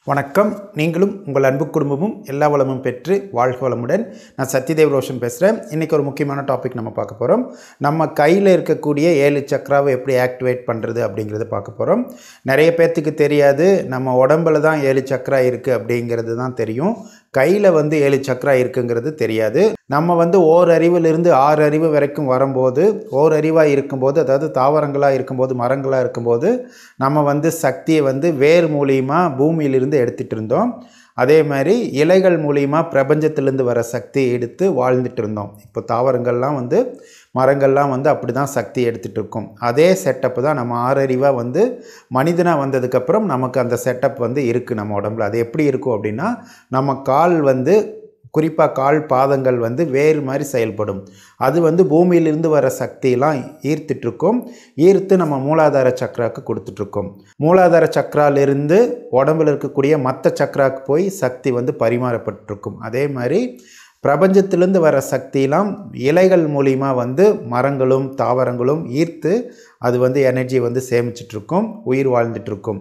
வணக்கம். நீங்களும் உங்கள் அன்பு குடும்பமும் எல்லா வளமும் பெற்று வாழ்க வளமுடன். நான் சத்யதேவ் ரோஷன் பேசுகிறேன். இன்றைக்கி ஒரு முக்கியமான டாபிக் நம்ம பார்க்க போகிறோம். நம்ம கையில் இருக்கக்கூடிய 7 சக்கராவை எப்படி ஆக்டிவேட் பண்ணுறது அப்படிங்கிறத பார்க்க போகிறோம். நிறைய பேர்த்துக்கு தெரியாது, நம்ம உடம்பில் தான் 7 சக்கரா இருக்குது அப்படிங்கிறது தான் தெரியும். கையில் 7 சக்கரா இருக்குங்கிறது தெரியாது. நம்ம ஓரறிவிலிருந்து 6 அறிவு வரைக்கும் வரும்போது, ஓரறிவாக இருக்கும்போது, அதாவது தாவரங்களாக இருக்கும்போது, மரங்களாக இருக்கும்போது நம்ம சக்தியை வேர் மூலியமாக பூமியிலிருந்து எடுத்துகிட்டு இருந்தோம். அதே மாதிரி இலைகள் மூலியமாக பிரபஞ்சத்திலேருந்து வர சக்தியை எடுத்து வாழ்ந்துட்டு இருந்தோம். இப்போ தாவரங்கள்லாம் மரங்கள்லாம் அப்படி தான் சக்தி எடுத்துகிட்டு இருக்கும். அதே செட்டப்பு தான் நம்ம 6 அறிவாக மனிதனாக வந்ததுக்கப்புறம் நமக்கு அந்த செட்டப் இருக்குது நம்ம உடம்புல. அது எப்படி இருக்கும் அப்படின்னா, நம்ம கால் குறிப்பாக கால் பாதங்கள் வேறு மாதிரி செயல்படும். அது பூமியிலிருந்து வர சக்தியெல்லாம் ஈர்த்துட்ருக்கும். ஈர்த்து நம்ம மூலாதார சக்கராவுக்கு கொடுத்துட்ருக்கோம். மூலாதார சக்கராலிருந்து உடம்பில் இருக்கக்கூடிய மற்ற சக்கராவுக்கு போய் சக்தி பரிமாறப்பட்டிருக்கும். அதே மாதிரி பிரபஞ்சத்திலேருந்து வர சக்தியெல்லாம் இலைகள் மூலியமாக மரங்களும் தாவரங்களும் ஈர்த்து அது எனர்ஜி சேமிச்சிட்ருக்கும், உயிர் வாழ்ந்துட்டுருக்கும்.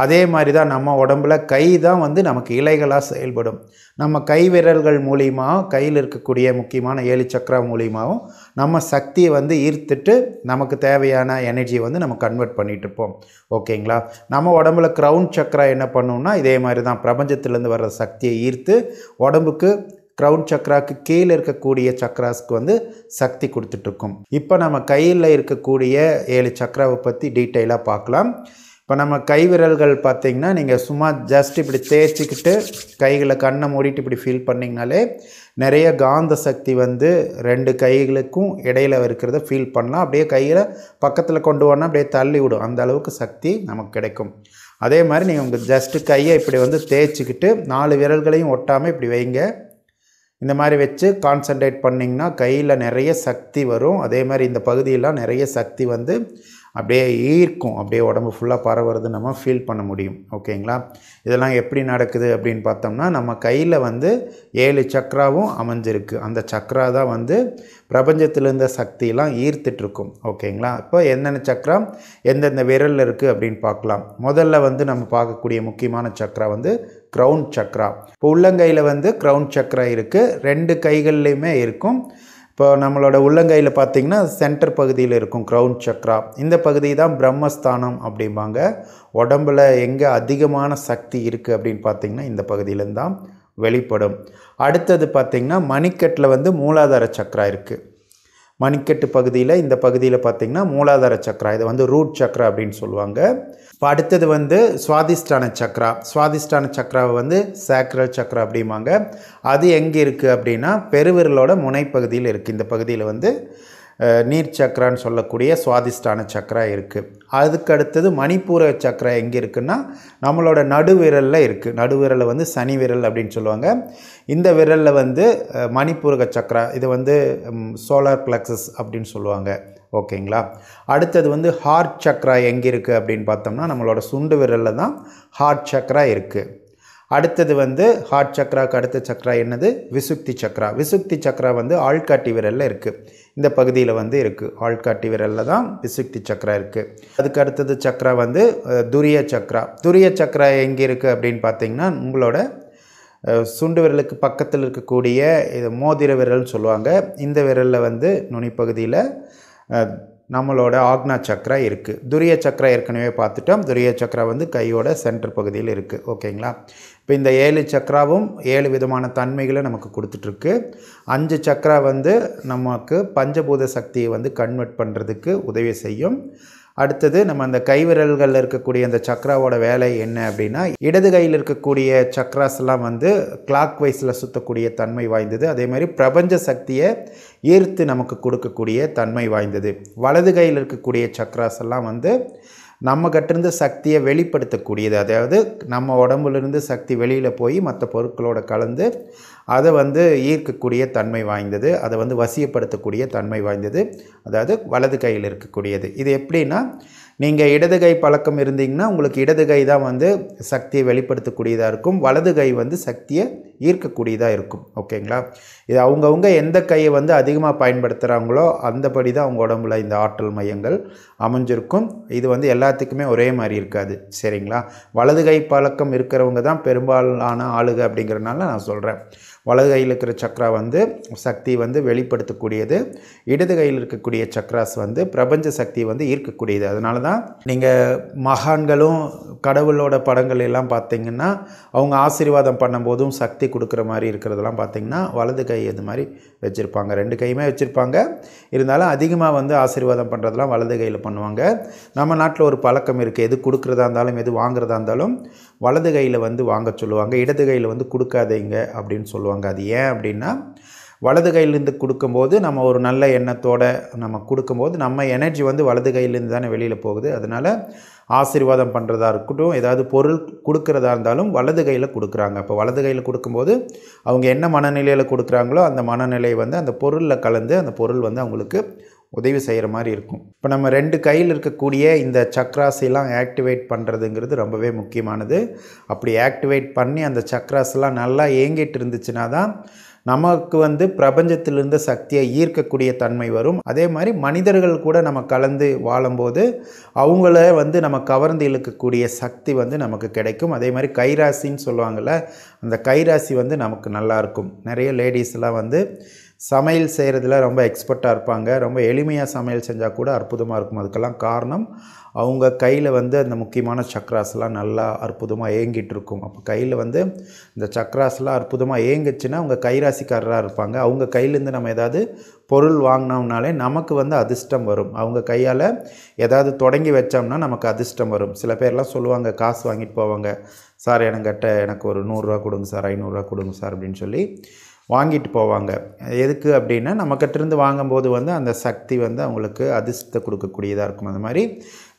அதே மாதிரி தான் நம்ம உடம்புல கை தான் நமக்கு இலைகளாக செயல்படும். நம்ம கை விரல்கள் மூலியமாக கையில் இருக்கக்கூடிய முக்கியமான 7 சக்கரா மூலியமாகவும் நம்ம சக்தியை ஈர்த்துட்டு நமக்கு தேவையான எனர்ஜியை நம்ம கன்வெர்ட் பண்ணிகிட்ருப்போம். ஓகேங்களா? நம்ம உடம்புல க்ரௌன் சக்கரா என்ன பண்ணுன்னா, இதே மாதிரி தான் பிரபஞ்சத்திலேருந்து வர்ற சக்தியை ஈர்த்து உடம்புக்கு க்ரௌன் சக்கராவுக்கு கீழே இருக்கக்கூடிய சக்கராஸ்க்கு சக்தி கொடுத்துட்ருக்கும். இப்போ நம்ம கையில் இருக்கக்கூடிய 7 சக்கராவை பற்றி டீட்டெயிலாக பார்க்கலாம். இப்போ நம்ம கை விரல்கள் பார்த்திங்கன்னா, நீங்கள் சும்மா ஜஸ்ட் இப்படி தேய்ச்சிக்கிட்டு கைகளை கண்ணை மூடிட்டு இப்படி ஃபீல் பண்ணிங்கனாலே நிறைய காந்த சக்தி 2 கைகளுக்கும் இடையில் இருக்கிறத ஃபீல் பண்ணலாம். அப்படியே கையில் பக்கத்தில் கொண்டு போனால் அப்படியே தள்ளி விடும். அந்த அளவுக்கு சக்தி நமக்கு கிடைக்கும். அதே மாதிரி நீங்கள் உங்கள் ஜஸ்ட்டு கையை இப்படி தேய்ச்சிக்கிட்டு 4 விரல்களையும் ஒட்டாமல் இப்படி வைங்க. இந்த மாதிரி வச்சு கான்சன்ட்ரேட் பண்ணிங்கன்னா கையில் நிறைய சக்தி வரும். அதே மாதிரி இந்த பகுதியெல்லாம் நிறைய சக்தி அப்படியே ஈர்க்கும். அப்படியே உடம்பு ஃபுல்லாக பரவுறது நம்ம ஃபீல் பண்ண முடியும். ஓகேங்களா? இதெல்லாம் எப்படி நடக்குது அப்படின்னு பார்த்தோம்னா, நம்ம கையில் 7 சக்கராவும் அமைஞ்சிருக்கு. அந்த சக்கரா தான் பிரபஞ்சத்தில் இருந்த சக்தியெல்லாம் ஈர்த்துட்ருக்கும். ஓகேங்களா? இப்போ என்னென்ன சக்கரா எந்தெந்த விரலில் இருக்குது அப்படின்னு பார்க்கலாம். முதல்ல நம்ம பார்க்கக்கூடிய முக்கியமான சக்கரா க்ரௌன் சக்கரா. இப்போ உள்ளங்கையில் க்ரௌன் சக்கரா இருக்குது. 2 கைகள்லையுமே இருக்கும். இப்போ நம்மளோட உள்ளங்கையில் பார்த்திங்கன்னா சென்டர் பகுதியில் இருக்கும் க்ரௌன் சக்கரா. இந்த பகுதி தான் பிரம்மஸ்தானம் அப்படிம்பாங்க. உடம்பில் எங்கே அதிகமான சக்தி இருக்குது அப்படின்னு பார்த்திங்கன்னா இந்த பகுதியிலேருந்து தான் வெளிப்படும். அடுத்தது பார்த்திங்கன்னா மணிக்கட்டில் மூலாதார சக்கரா இருக்குது. மணிக்கட்டு பகுதியில் இந்த பகுதியில் பார்த்திங்கன்னா மூலாதார சக்கரா, இதை ரூட் சக்கரா அப்படின்னு சொல்லுவாங்க. இப்போ அடுத்தது சுவாதிஷ்டான சக்கரா. சுவாதிஷ்டான சக்கராவை சேக்ரல் சக்கரா அப்படிம்பாங்க. அது எங்கே இருக்குது அப்படின்னா பெருவிரலோட முனைப்பகுதியில் இருக்குது. இந்த பகுதியில் நீர் சக்கரான்னு சொல்லக்கூடிய சுவாதிஷ்டான சக்கரா இருக்குது. அதுக்கு அடுத்தது மணிப்பூர சக்கரா எங்கே இருக்குன்னா நம்மளோட நடுவிரலில் இருக்குது. நடுவிரலை சனி விரல் அப்படின்னு சொல்லுவாங்க. இந்த விரலில் மணிப்பூரக சக்கரா, இது சோலார் பிளக்ஸஸ் அப்படின்னு சொல்லுவாங்க. ஓகேங்களா? அடுத்தது ஹார்ட் சக்கரா எங்கே இருக்குது அப்படின்னு பார்த்தோம்னா நம்மளோட சுண்டு விரலில் தான் ஹார்ட் சக்கரா இருக்குது. அடுத்தது ஹார்ட் சக்கராவுக்கு அடுத்த சக்கரா என்னது? விசுக்தி சக்கரா. விசுக்தி சக்கரா ஆள்காட்டி விரலில் இருக்குது. இந்த பகுதியில் இருக்குது. ஆள்காட்டி விரலில் தான் விசுக்தி சக்கரா இருக்குது. அதுக்கு அடுத்தது சக்கரா துரிய சக்கரா. துரிய சக்கரா எங்கே இருக்குது அப்படின்னு பார்த்தீங்கன்னா உங்களோட சுண்டு விரலுக்கு பக்கத்தில் இருக்கக்கூடிய இது மோதிர விரல்னு சொல்லுவாங்க. இந்த விரலில் நுனிப்பகுதியில் நம்மளோட ஆக்னா சக்கரா இருக்குது. துரிய சக்கரா ஏற்கனவே பார்த்துட்டோம். துரிய சக்கரா கையோட சென்டர் பகுதியில் இருக்குது. ஓகேங்களா? இப்போ இந்த 7 சக்கராவும் 7 விதமான தன்மைகளை நமக்கு கொடுத்துட்ருக்கு. 5 சக்கரா நமக்கு பஞ்சபூத சக்தியை கன்வெர்ட் பண்ணுறதுக்கு உதவி செய்யும். அடுத்தது நம்ம அந்த கைவிரல்களில் இருக்கக்கூடிய அந்த சக்கராவோட வேலை என்ன அப்படின்னா, இடது கையில் இருக்கக்கூடிய சக்கராஸ் எல்லாம் கிளாக் வைஸில் சுற்றக்கூடிய தன்மை வாய்ந்தது. அதே மாதிரி பிரபஞ்ச சக்தியை ஈர்த்து நமக்கு கொடுக்கக்கூடிய தன்மை வாய்ந்தது. வலது கையில் இருக்கக்கூடிய சக்கராஸ் எல்லாம் நம்ம கிட்டேருந்து சக்தியை வெளிப்படுத்தக்கூடியது. அதாவது நம்ம உடம்புலேருந்து சக்தி வெளியில் போய் மற்ற பொருட்களோட கலந்து அதை ஈர்க்கக்கூடிய தன்மை வாய்ந்தது. அதை வசியப்படுத்தக்கூடிய தன்மை வாய்ந்தது. அதாவது வலது கையில் இருக்கக்கூடியது. இது எப்படின்னா, நீங்கள் இடது கை பழக்கம் இருந்தீங்கன்னா உங்களுக்கு இடது கை தான் வந்து சக்தியை வெளிப்படுத்தக்கூடியதாக இருக்கும், வலது கை வந்து சக்தியை ஈர்க்கக்கூடியதாக இருக்கும். ஓகேங்களா? இது அவங்கவுங்க எந்த கையை வந்து அதிகமாக பயன்படுத்துகிறாங்களோ அந்தபடி தான் அவங்க உடம்புல இந்த ஆற்றல் மையங்கள் அமைஞ்சிருக்கும். இது வந்து எல்லாத்துக்குமே ஒரே மாதிரி இருக்காது. சரிங்களா? வலது கை பழக்கம் இருக்கிறவங்க தான் பெரும்பாலான ஆளுக அப்படிங்கிறனால நான் சொல்கிறேன். வலது கையில் இருக்கிற சக்ரா வந்து சக்தி வந்து வெளிப்படுத்தக்கூடியது, இடது கையில் இருக்கக்கூடிய சக்ராஸ் வந்து பிரபஞ்ச சக்தியை வந்து ஈர்க்கக்கூடியது. அதனால தான் நீங்கள் மகான்களும் கடவுளோட படங்கள் எல்லாம் பார்த்தீங்கன்னா அவங்க ஆசீர்வாதம் பண்ணும்போதும் சக்தி கொடுக்குற மாதிரி இருக்கிறதெல்லாம் பார்த்தீங்கன்னா வலது கை இது மாதிரி வச்சுருப்பாங்க. 2 கையுமே வச்சுருப்பாங்க. இருந்தாலும் அதிகமாக வந்து ஆசீர்வாதம் பண்ணுறதெல்லாம் வலது கையில் பண்ணுவாங்க. நம்ம நாட்டில் ஒரு பழக்கம் இருக்குது, எது கொடுக்குறதா இருந்தாலும் எது வாங்குறதா இருந்தாலும் வலது கையில் வந்து வாங்க சொல்லுவாங்க, இடது கையில் வந்து கொடுக்காதீங்க அப்படின்னு சொல்லுவாங்க. அது ஏன் அப்படின்னா வலது கையிலேருந்து கொடுக்கும்போது நம்ம ஒரு நல்ல எண்ணத்தோடு நம்ம கொடுக்கும்போது நம்ம எனர்ஜி வந்து வலது கையிலேருந்து தானே வெளியில் போகுது. அதனால் ஆசீர்வாதம் பண்ணுறதா இருக்கட்டும், ஏதாவது பொருள் கொடுக்குறதா இருந்தாலும் வலது கையில் கொடுக்குறாங்க. அப்போ வலது கையில் கொடுக்கும்போது அவங்க என்ன மனநிலையில் கொடுக்குறாங்களோ அந்த மனநிலை வந்து அந்த பொருளில் கலந்து அந்த பொருள் வந்து அவங்களுக்கு உதவி செய்கிற மாதிரி இருக்கும். இப்போ நம்ம 2 கையில் இருக்கக்கூடிய இந்த சக்ராஸெல்லாம் ஆக்டிவேட் பண்ணுறதுங்கிறது ரொம்பவே முக்கியமானது. அப்படி ஆக்டிவேட் பண்ணி அந்த சக்ராஸ்லாம் நல்லா இயங்கிட்டு இருந்துச்சுன்னா தான் நமக்கு வந்து பிரபஞ்சத்திலிருந்து சக்தியை ஈர்க்கக்கூடிய தன்மை வரும். அதே மாதிரி மனிதர்கள் கூட நம்ம கலந்து வாழும்போது அவங்கள வந்து நம்ம கவர்ந்து இழுக்கக்கூடிய சக்தி வந்து நமக்கு கிடைக்கும். அதே மாதிரி கைராசின்னு சொல்லுவாங்கள்ல, அந்த கைராசி வந்து நமக்கு நல்லாயிருக்கும். நிறைய லேடிஸ்லாம் வந்து சமையல் செய்கிறதுல ரொம்ப எக்ஸ்பர்ட்டாக இருப்பாங்க. ரொம்ப எளிமையாக சமையல் செஞ்சால் கூட அற்புதமாக இருக்கும். அதுக்கெல்லாம் காரணம் அவங்க கையில் வந்து அந்த முக்கியமான சக்ராஸ்லாம் நல்லா அற்புதமாக இயங்கிட்டு இருக்கும். அப்போ கையில் வந்து இந்த சக்ராஸ்லாம் அற்புதமாக இயங்குச்சுன்னா அவங்க கைராசிக்காரராக இருப்பாங்க. அவங்க கையிலேருந்து நம்ம ஏதாவது பொருள் வாங்கினோம்னாலே நமக்கு வந்து அதிர்ஷ்டம் வரும். அவங்க கையால் ஏதாவது தொடங்கி வச்சோம்னா நமக்கு அதிர்ஷ்டம் வரும். சில பேர்லாம் சொல்லுவாங்க, காசு வாங்கிட்டு போவாங்க, சார் எனக்கு ஒரு 100 ரூபா கொடுங்க சார், 500 ரூபா கொடுங்க சார் அப்படின்னு சொல்லி வாங்கிட்டு போவாங்க. எதுக்கு அப்படின்னா நம்மக்கிட்டேருந்து வாங்கும்போது வந்து அந்த சக்தி வந்து அவங்களுக்கு அதிர்ஷ்டத்தை கொடுக்கக்கூடியதாக இருக்கும். அந்த மாதிரி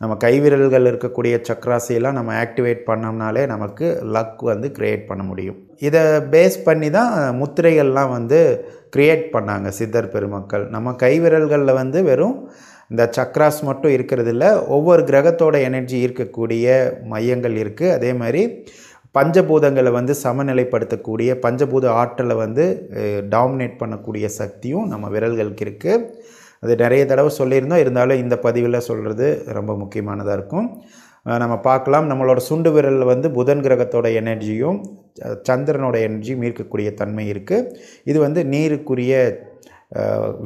நம்ம கைவிரல்கள் இருக்கக்கூடிய சக்ராசையெல்லாம் நம்ம ஆக்டிவேட் பண்ணோம்னாலே நமக்கு லக் வந்து க்ரியேட் பண்ண முடியும். இதை பேஸ் பண்ணி தான் முத்திரைகள்லாம் வந்து க்ரியேட் பண்ணாங்க சித்தர் பெருமக்கள். நம்ம கைவிரல்களில் வந்து வெறும் இந்த சக்ராஸ் மட்டும் இருக்கிறதில்ல, ஒவ்வொரு கிரகத்தோட எனர்ஜி இருக்கக்கூடிய மையங்கள் இருக்குது. அதே மாதிரி பஞ்சபூதங்களை வந்து சமநிலைப்படுத்தக்கூடிய பஞ்சபூத ஆற்றலை வந்து டாமினேட் பண்ணக்கூடிய சக்தியும் நம்ம விரல்களுக்கு இருக்குது. அது நிறைய தடவை சொல்லியிருந்தோம், இருந்தாலும் இந்த பதிவில் சொல்கிறது ரொம்ப முக்கியமானதாக இருக்கும். நம்ம பார்க்கலாம், நம்மளோட சுண்டு விரலில் வந்து புதன் கிரகத்தோட எனர்ஜியும் சந்திரனோட எனர்ஜியும் ஈர்க்கக்கூடிய தன்மை இருக்குது. இது வந்து நீருக்குரிய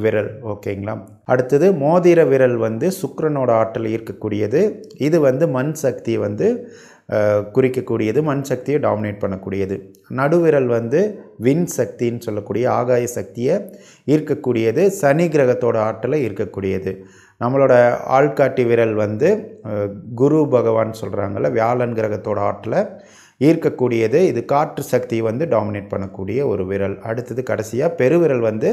விரல். ஓகேங்களா? அடுத்தது மோதிர விரல் வந்து சுக்கிரனோட ஆற்றல் ஈர்க்கக்கூடியது. இது வந்து மண் சக்தியை வந்து குறிக்கக்கூடியது, மண் சக்தியை டாமினேட் பண்ணக்கூடியது. நடுவிரல் வந்து விண் சக்தின்னு சொல்லக்கூடிய ஆகாய சக்தியை ஈர்க்கக்கூடியது, சனி கிரகத்தோட ஆற்றலை ஈர்க்கக்கூடியது. நம்மளோட ஆள்காட்டி விரல் வந்து குரு பகவான் சொல்கிறாங்கள்ல, வியாழன் கிரகத்தோட ஆற்றலை ஈர்க்கக்கூடியது. இது காற்று சக்தியை வந்து டாமினேட் பண்ணக்கூடிய ஒரு விரல். அடுத்தது கடைசியாக பெருவிரல் வந்து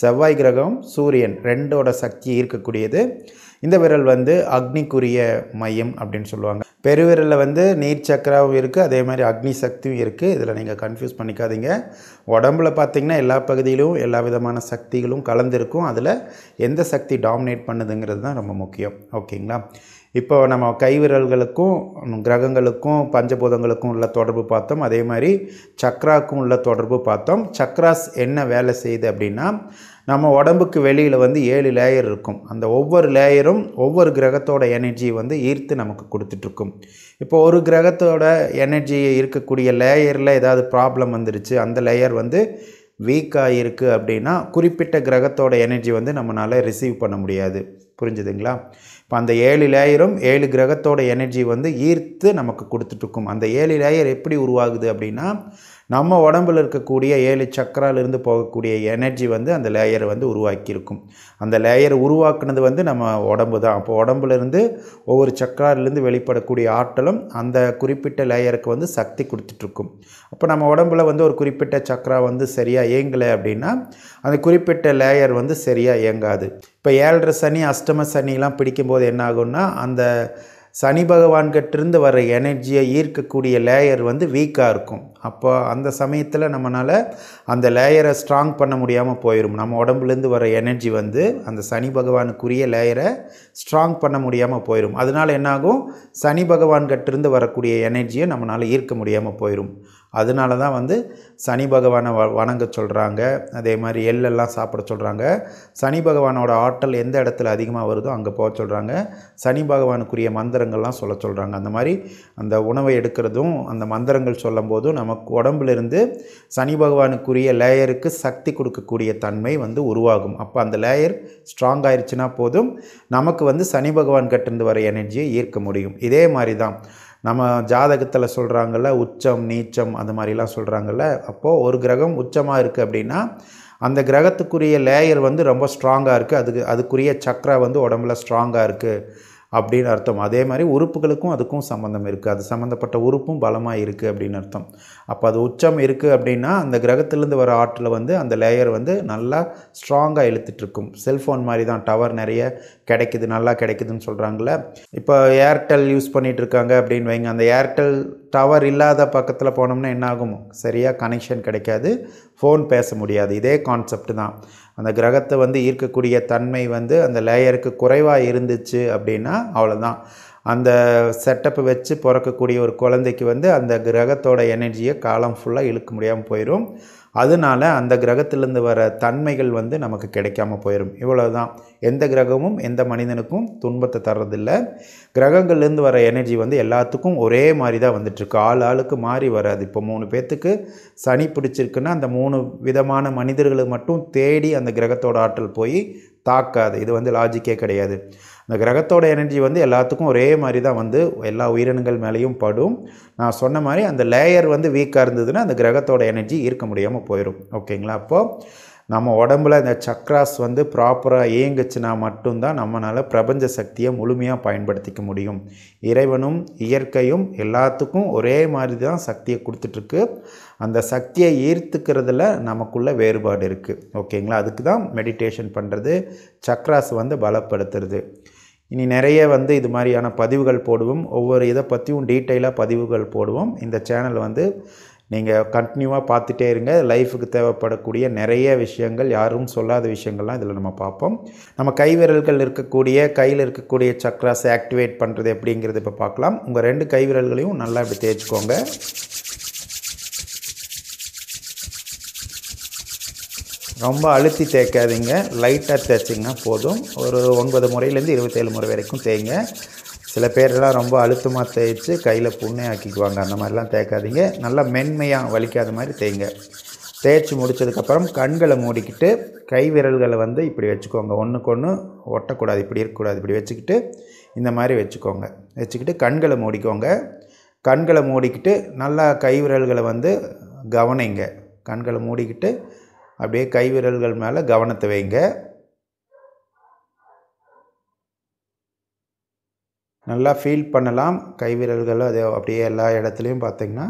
செவ்வாய் கிரகம் சூரியன் 2ஓட சக்தியை ஈர்க்கக்கூடியது. இந்த விரல் வந்து அக்னிக்குரிய மையம் அப்படின்னு சொல்லுவாங்க. பெருவிரலில் வந்து நீர் சக்கராவும் இருக்குது, அதே மாதிரி அக்னி சக்தியும் இருக்குது. இதில் நீங்கள் கன்ஃபியூஸ் பண்ணிக்காதீங்க. உடம்புல பார்த்திங்கன்னா எல்லா பகுதியிலும் எல்லா விதமான சக்திகளும் கலந்துருக்கும். அதில் எந்த சக்தி டாமினேட் பண்ணுதுங்கிறது தான் ரொம்ப முக்கியம். ஓகேங்களா? இப்போ நம்ம கைவிரல்களுக்கும் கிரகங்களுக்கும் பஞ்சபூதங்களுக்கும் உள்ள தொடர்பு பார்த்தோம். அதே மாதிரி சக்ராக்கும் உள்ள தொடர்பு பார்த்தோம். சக்ராஸ் என்ன வேலை செய்யுது அப்படின்னா, நம்ம உடம்புக்கு வெளியில் வந்து 7 லேயர் இருக்கும். அந்த ஒவ்வொரு லேயரும் ஒவ்வொரு கிரகத்தோட எனர்ஜியை வந்து ஈர்த்து நமக்கு கொடுத்துட்ருக்கும். இப்போ ஒரு கிரகத்தோட எனர்ஜியை இருக்கக்கூடிய லேயரில் ஏதாவது ப்ராப்ளம் வந்துருச்சு, அந்த லேயர் வந்து வீக்காக இருக்குது அப்படின்னா குறிப்பிட்ட கிரகத்தோட எனர்ஜி வந்து நம்மளால் ரிசீவ் பண்ண முடியாது. புரிஞ்சுதுங்களா? இப்போ அந்த 7 லேயரும் 7 கிரகத்தோட எனர்ஜி வந்து ஈர்த்து நமக்கு கொடுத்துட்ருக்கும். அந்த 7 லேயர் எப்படி உருவாகுது அப்படின்னா, நம்ம உடம்பில் இருக்கக்கூடிய 7 சக்கராலிருந்து போகக்கூடிய எனர்ஜி வந்து அந்த லேயரை வந்து உருவாக்கியிருக்கும். அந்த லேயரை உருவாக்குனது வந்து நம்ம உடம்பு தான். அப்போ உடம்புலேருந்து ஒவ்வொரு சக்கராலிருந்து வெளிப்படக்கூடிய ஆற்றலும் அந்த குறிப்பிட்ட லேயருக்கு வந்து சக்தி கொடுத்துட்ருக்கும். அப்போ நம்ம உடம்புல வந்து ஒரு குறிப்பிட்ட சக்கரா வந்து சரியாக இயங்கலை அப்படின்னா அந்த குறிப்பிட்ட லேயர் வந்து சரியாக இயங்காது. இப்போ 7.5 சனி அஷ்டம சனிலாம் பிடிக்கும்போது என்ன ஆகும்னா, அந்த சனி பகவான்கிட்டேருந்து வர எனர்ஜியை ஈர்க்கக்கூடிய லேயர் வந்து வீக்காக இருக்கும். அப்போ அந்த சமயத்தில் நம்மளால் அந்த லேயரை ஸ்ட்ராங் பண்ண முடியாமல் போயிடும். நம்ம உடம்புலேருந்து வர எனர்ஜி வந்து அந்த சனி பகவானுக்குரிய லேயரை ஸ்ட்ராங் பண்ண முடியாமல் போயிடும். அதனால் என்னாகும், சனி பகவான்கிட்டேருந்து வரக்கூடிய எனர்ஜியை நம்மளால் ஈர்க்க முடியாமல் போயிடும். அதனால தான் வந்து சனி பகவானை வணங்க சொல்கிறாங்க. அதே மாதிரி எள்ளெல்லாம் சாப்பிட சொல்கிறாங்க. சனி பகவானோட ஆற்றல் எந்த இடத்துல அதிகமாக வருதோ அங்கே போக சொல்கிறாங்க. சனி பகவானுக்குரிய மந்திரங்கள்லாம் சொல்ல சொல்கிறாங்க. அந்த மாதிரி அந்த உணவை எடுக்கிறதும் அந்த மந்திரங்கள் சொல்லும் போதும் நமக்கு உடம்புலேருந்து சனி பகவானுக்குரிய லேயருக்கு சக்தி கொடுக்கக்கூடிய தன்மை வந்து உருவாகும். அப்போ அந்த லேயர் ஸ்ட்ராங் ஆயிடுச்சுன்னா போதும், நமக்கு வந்து சனி பகவான் கிட்டேருந்து வர எனர்ஜியை ஈர்க்க முடியும். இதே மாதிரி தான் நம்ம ஜாதகத்தில் சொல்கிறாங்கள்ல, உச்சம் நீச்சம் அந்த மாதிரிலாம் சொல்கிறாங்கள்ல. அப்போது ஒரு கிரகம் உச்சமாக இருக்குது அப்படின்னா அந்த கிரகத்துக்குரிய லேயர் வந்து ரொம்ப ஸ்ட்ராங்காக இருக்குது, அதுக்குரிய சக்ரா வந்து உடம்புல ஸ்ட்ராங்காக இருக்குது அப்படின்னு அர்த்தம். அதே மாதிரி உறுப்புகளுக்கும் அதுக்கும் சம்மந்தம் இருக்குது. அது சம்மந்தப்பட்ட உறுப்பும் பலமாக இருக்குது அப்படின்னு அர்த்தம். அப்போ அது உச்சம் இருக்குது அப்படின்னா அந்த கிரகத்திலேருந்து வர ஆற்றில் வந்து அந்த லேயர் வந்து நல்லா ஸ்ட்ராங்காக இழுத்துட்ருக்கும். செல்ஃபோன் மாதிரி தான், டவர் நிறைய கிடைக்குது, நல்லா கிடைக்குதுன்னு சொல்கிறாங்களே. இப்போ ஏர்டெல் யூஸ் பண்ணிகிட்ருக்காங்க அப்படின்னு வைங்க. அந்த ஏர்டெல் டவர் இல்லாத பக்கத்தில் போனோம்னா என்ன ஆகும், சரியாக கனெக்ஷன் கிடைக்காது, ஃபோன் பேச முடியாது. இதே கான்செப்ட் தான். அந்த கிரகத்தை வந்து ஈர்க்கக்கூடிய தன்மை வந்து அந்த லேயருக்கு குறைவாக இருந்துச்சு அப்படின்னா அவ்வளோதான். அந்த செட்டப்பை வச்சு பிறக்கக்கூடிய ஒரு குழந்தைக்கு வந்து அந்த கிரகத்தோட எனர்ஜியை காலம் ஃபுல்லாக இழுக்க முடியாமல் போயிடும். அதனால அந்த கிரகத்திலேருந்து வர தன்மைகள் வந்து நமக்கு கிடைக்காம போயிடும். இவ்வளோ தான். எந்த கிரகமும் எந்த மனிதனுக்கும் துன்பத்தை தர்றதில்லை. கிரகங்கள்லேருந்து வர எனர்ஜி வந்து எல்லாத்துக்கும் ஒரே மாதிரி தான் வந்துட்டுருக்கு. ஆளுக்கு மாறி வராது. இப்போ 3 பேர்த்துக்கு சனி பிடிச்சிருக்குன்னா அந்த 3 விதமான மனிதர்களுக்கு மட்டும் தேடி அந்த கிரகத்தோட ஆற்றல் போய் தாக்காது. இது வந்து லாஜிக்கே கிடையாது. அந்த கிரகத்தோட எனர்ஜி வந்து எல்லாத்துக்கும் ஒரே மாதிரி தான் வந்து எல்லா உயிரினங்கள் மேலேயும் படும். நான் சொன்ன மாதிரி அந்த லேயர் வந்து வீக்காக இருந்ததுன்னா அந்த கிரகத்தோட எனர்ஜி ஈர்க்க முடியாமல் போயிடும். ஓகேங்களா? அப்போது நம்ம உடம்புல இந்த சக்ராஸ் வந்து ப்ராப்பராக இயங்குச்சுன்னா மட்டும்தான் நம்மளால் பிரபஞ்ச சக்தியை முழுமையாக பயன்படுத்திக்க முடியும். இறைவனும் இயற்கையும் எல்லாத்துக்கும் ஒரே மாதிரி தான் சக்தியை கொடுத்துட்ருக்கு. அந்த சக்தியை ஈர்த்துக்கிறதுல நமக்குள்ள வேறுபாடு இருக்குது. ஓகேங்களா? அதுக்கு தான் மெடிடேஷன் பண்ணுறது, சக்ராஸ் வந்து பலப்படுத்துறது. இனி நிறைய வந்து இது மாதிரியான பதிவுகள் போடுவோம். ஒவ்வொரு இதை பற்றியும் டீட்டெயிலாக பதிவுகள் போடுவோம். இந்த சேனல் வந்து நீங்கள் கண்டினியூவாக பார்த்துட்டே இருங்க. லைஃபுக்கு தேவைப்படக்கூடிய நிறைய விஷயங்கள், யாரும் சொல்லாத விஷயங்கள்லாம் இதில் நம்ம பார்ப்போம். நம்ம கைவிரல்கள் கையில் இருக்கக்கூடிய சக்ராஸை ஆக்டிவேட் பண்ணுறது எப்படிங்கிறது இப்போ பார்க்கலாம். உங்கள் 2 கைவிரல்களையும் நல்லா இப்படி தேய்ச்சிக்கோங்க. ரொம்ப அழுத்தி தேய்க்காதீங்க, லைட்டாக தேய்ச்சிங்கன்னா போதும். ஒரு 9 முறையிலேருந்து 27 முறை வரைக்கும் தேய்ங்க. சில பேரெல்லாம் ரொம்ப அழுத்தமாக தேய்ச்சி கையில் புண்ணே ஆக்கிக்குவாங்க. அந்த மாதிரிலாம் தேய்க்காதீங்க. நல்லா மென்மையாக வலிக்காத மாதிரி தேய்ங்க. தேய்ச்சி முடித்ததுக்கப்புறம் கண்களை மூடிக்கிட்டு கை விரல்களை வந்து இப்படி வச்சுக்கோங்க. ஒன்றுக்கு ஒன்று ஒட்டக்கூடாது, இப்படி இருக்கக்கூடாது. இப்படி வச்சுக்கிட்டு இந்த மாதிரி வச்சுக்கோங்க. வச்சுக்கிட்டு கண்களை மூடிக்கோங்க. கண்களை மூடிக்கிட்டு நல்லா கை விரல்களை வந்து கவனிங்க. கண்களை மூடிக்கிட்டு அப்படியே கை விரல்கள் மேலே கவனத்தை வைங்க. நல்லா ஃபீல் பண்ணலாம். கை விரல்கள் அது அப்படியே எல்லா இடத்துலையும் பார்த்திங்கன்னா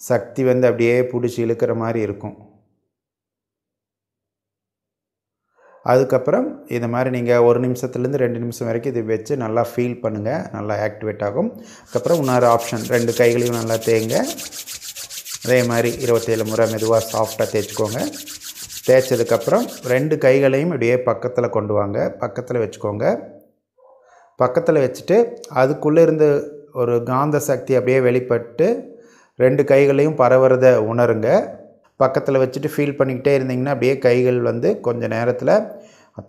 சக்தி வந்து அப்படியே பிடிச்சி இழுக்கிற மாதிரி இருக்கும். அதுக்கப்புறம் இது மாதிரி நீங்கள் 1 நிமிஷத்துலேருந்து 2 நிமிஷம் வரைக்கும் இது வச்சு நல்லா ஃபீல் பண்ணுங்கள். நல்லா ஆக்டிவேட் ஆகும். அதுக்கப்புறம் இன்னொரு ஆப்ஷன், 2 கைகளையும் நல்லா தேய்ங்க. அதே மாதிரி 27 முறை மெதுவாக சாஃப்டாக தேய்ச்சிக்கோங்க. தேய்ச்சதுக்கப்புறம் 2 கைகளையும் இப்படியே பக்கத்தில் கொண்டு வாங்க. பக்கத்தில் வச்சுக்கோங்க. பக்கத்தில் வச்சுட்டு அதுக்குள்ளே இருந்து ஒரு காந்த சக்தி அப்படியே வெளிப்பட்டு 2 கைகளையும் பரவுறதை உணருங்க. பக்கத்தில் வச்சுட்டு ஃபீல் பண்ணிக்கிட்டே இருந்தீங்கன்னா அப்படியே கைகள் வந்து கொஞ்சம் நேரத்தில்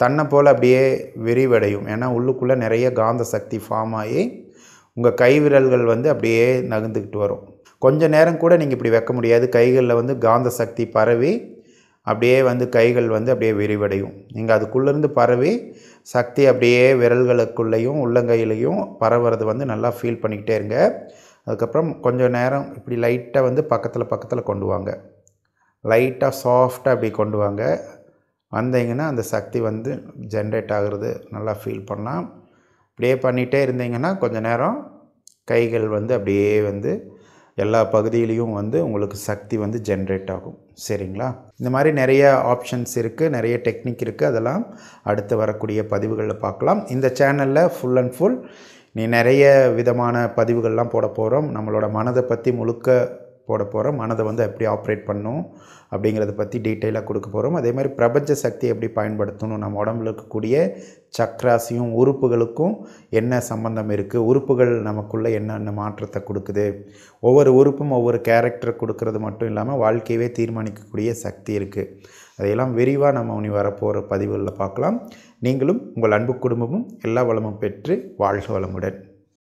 தன்னை போல் அப்படியே விரிவடையும். ஏன்னா உள்ளுக்குள்ளே நிறைய காந்த சக்தி ஃபார்ம் ஆகி உங்கள் கை விரல்கள் வந்து அப்படியே நகர்ந்துக்கிட்டு வரும். கொஞ்சம் நேரம் கூட நீங்கள் இப்படி வைக்க முடியாது. கைகளில் வந்து காந்த சக்தி பரவி அப்படியே வந்து கைகள் வந்து அப்படியே விரிவடையும். நீங்கள் அதுக்குள்ளேருந்து பரவி சக்தி அப்படியே விரல்களுக்குள்ளேயும் உள்ளங்கையிலையும் பரவுறது வந்து நல்லா ஃபீல் பண்ணிக்கிட்டே இருங்க. அதுக்கப்புறம் கொஞ்சம் நேரம் இப்படி லைட்டாக வந்து பக்கத்தில் கொண்டு வாங்க. லைட்டாக சாஃப்டாக அப்படி கொண்டு வாங்க. வந்தீங்கன்னா அந்த சக்தி வந்து ஜென்ரேட் ஆகிறது நல்லா ஃபீல் பண்ணலாம். இப்படியே பண்ணிகிட்டே இருந்தீங்கன்னா கொஞ்சம் நேரம் கைகள் வந்து அப்படியே வந்து எல்லா பகுதியிலையும் வந்து உங்களுக்கு சக்தி வந்து ஜென்ரேட் ஆகும். சரிங்களா? இந்த மாதிரி நிறைய ஆப்ஷன்ஸ் இருக்குது, நிறைய டெக்னிக் இருக்குது. அதெல்லாம் அடுத்து வரக்கூடிய பதிவுகளில் பார்க்கலாம். இந்த சேனலில் ஃபுல் அண்ட் ஃபுல் நீ நிறைய விதமான பதிவுகள்லாம் போட போகிறோம். நம்மளோட மனதை பற்றி முழுக்க போட போகிறோம். மனதை வந்து எப்படி ஆப்ரேட் பண்ணும் அப்படிங்கிறத பற்றி டீட்டெயிலாக கொடுக்க போகிறோம். அதே மாதிரி பிரபஞ்ச சக்தி எப்படி பயன்படுத்தணும், நம்ம உடம்புல இருக்கக்கூடிய சக்ராஸையும் உறுப்புகளுக்கும் என்ன சம்பந்தம் இருக்குது, உறுப்புகள் நமக்குள்ளே என்னென்ன மாற்றத்தை கொடுக்குது, ஒவ்வொரு உறுப்பும் ஒவ்வொரு கேரக்டரை கொடுக்கறது மட்டும் இல்லாமல் வாழ்க்கையவே தீர்மானிக்கக்கூடிய சக்தி இருக்குது. அதையெல்லாம் விரிவாக நம்ம இனி வரப்போகிற பதிவுகளில் பார்க்கலாம். நீங்களும் உங்கள் அன்பு குடும்பமும் எல்லா வளமும் பெற்று வாழ்க வளமுடன்.